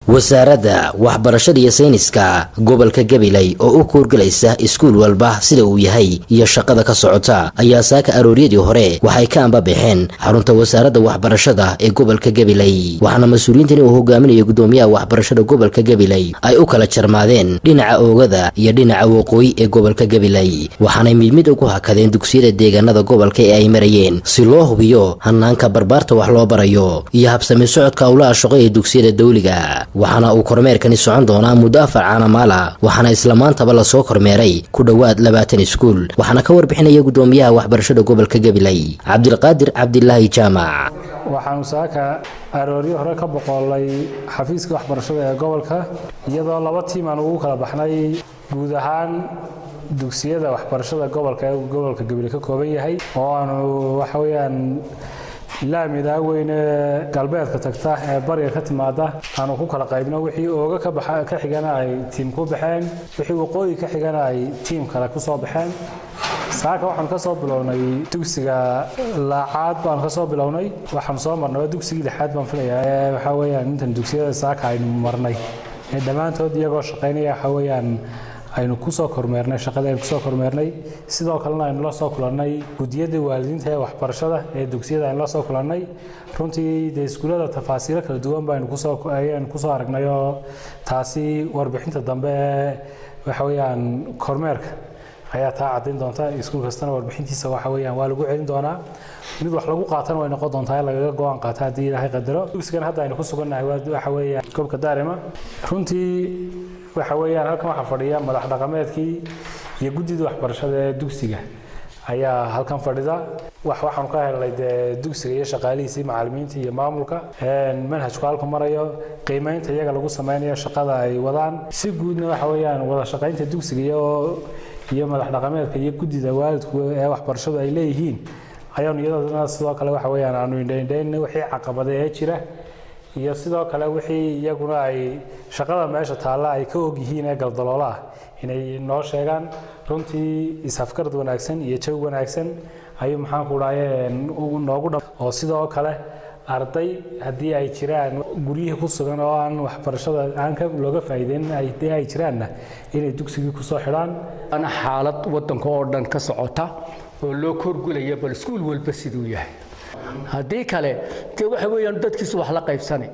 wasaaradda waxbarashada iyo sayniska gobolka Gabiley oo u koorgalaysa iskuul walba sida uu yahay iyo shaqada ka socota ayaa saaka arooriyadii hore waxay ka ambabixeen xarunta wasaaradda waxbarashada ee gobolka Gabiley waxaana mas'uuliyiintan uu hogaaminayo gudoomiyaha waxbarashada gobolka Gabiley ay u kala jarmaadeen dhinaca oogada iyo dhinaca waqooyi ee gobolka Gabiley waxaana mid ugu hakadeen dugsiyada deegaanada gobolka ee ay marayeen si loo hubiyo hanaanka barbaarta wax loo barayo iyo habsami socodka awlaha shaqo ee dugsiyada dawliga waxaana uu kormeerkani socon doonaa muddo 4 caanamaala waxaana isla maantaba la soo kormeeray ku dhawaad 20 iskuul waxaana ka warbixinaya gudoomiyaha waxbarashada gobolka Gabiley Cabdilqaadir Cabdilaahi Jaamac waxaan saaka arooriyo hore ka boqolay xafiiska waxbarashada ee gobolka iyadoo laba tiim aan ugu kala baxnay guud ahaan dugsiyada waxbarashada gobolka ee gobolka Gabiley ka kooban yahay oo aanu waxa weeyaan laamida weyne galbeedka tagta ee bariga ka timaada aanu ku kala qaybno wixii ooga ka xigana ay tiim ku baxeen wixii waqooyi ka xigana ay tiim kale ku soo baxeen saaka waxaan ka soo bilownay dugsiga laacaad baan ka soo bilownay waxaan soo marnay dugsiga lixaad baan filayaa waxa weeyaan intan dugsiyada saaka aynu marnay ee dhamaantood iyagoo shaqeynaya waxa weeyaan aynu ku soo kormeernay shaqada aynu ku soo kormeernay sidoo kalena aynu la soo kulannay gudiyada waalidiinta ee waxbarashada ee dugsiyada aynu la soo kulannay runtii iskuulada tafaasiilo kala duwan baan ku soo aragnay oo taasi warbixinta dambe waxa weeyaan kormeerka ayaa taa cadeyn doonta iskuul kastana warbixintiisa waxa weeyaan waa lagu celin doonaa mid wax lagu qaatan way noqon doontaa laga go'aan qaata hadii Ilaahay qadaro dugsigan hadda aynu ku sugannahay waxa weeyaan gobolka Daarima runtii waxa weeyaan halkan waxa fadhiya madax dhaqameedkii iyo guddiga waxbarashada ee dugsiga ayaa halkan fadhida waxaan ka helay dugsiga iyo shaqaalihiisa macallimiinta iyo maamulka manhajku halka marayo qiimeynta iyaga lagu sameeyo shaqada ay wadaan si guudna waxa weeyaan wada shaqeynta dugsiga iyo madax dhaqameedka iyo guddiga waalidku ee waxbarashada ay leeyihiin ayaan iyadana sidoo kale waxa weeyaan aanu indhayn wixii caqabado ee jira iyo sidoo kale wixii iyaguna ay shaqada meesha taala ay ka og yihiin ee galdaloolaha inay noo sheegaan runtii isafkarad wanaagsan iyo jawi wanaagsan ayuu maxaan ku dhaayay noogu oo sidoo kale arday hadii ay jiraan guriyaha ku sugan oo aan waxbarashada aan ka looga faa'iideyn ay jiraanna inay dugsiga ku soo xiraan ana xaalad wadanka oo dhan ka socota oo loo korgulaya bal iskuul walba sidoo yahay hadii kale waxa weeyaan dadkiisu wax la qaybsanay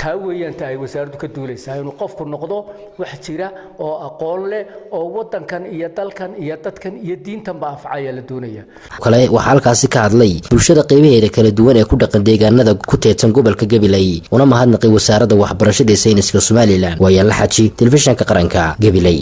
taa weeyaan ay wasaaraddu ka duulaysaa inuu qofku noqdo wax jira oo aqoon leh oo wadankan iyo dalkan iyo dadkan iyo diintan ba afcaya la doonaya kale waxa halkaasi ka hadlay bulshada qaybaheeda kala duwan ee ku dhaqan deegaanada ku teedsan gobolka Gabiley una mahadnaqay wasaaradda waxbarashada iyo sayniska Soomaaliland waa Yaala Xaji telefishinka qaranka Gabiley.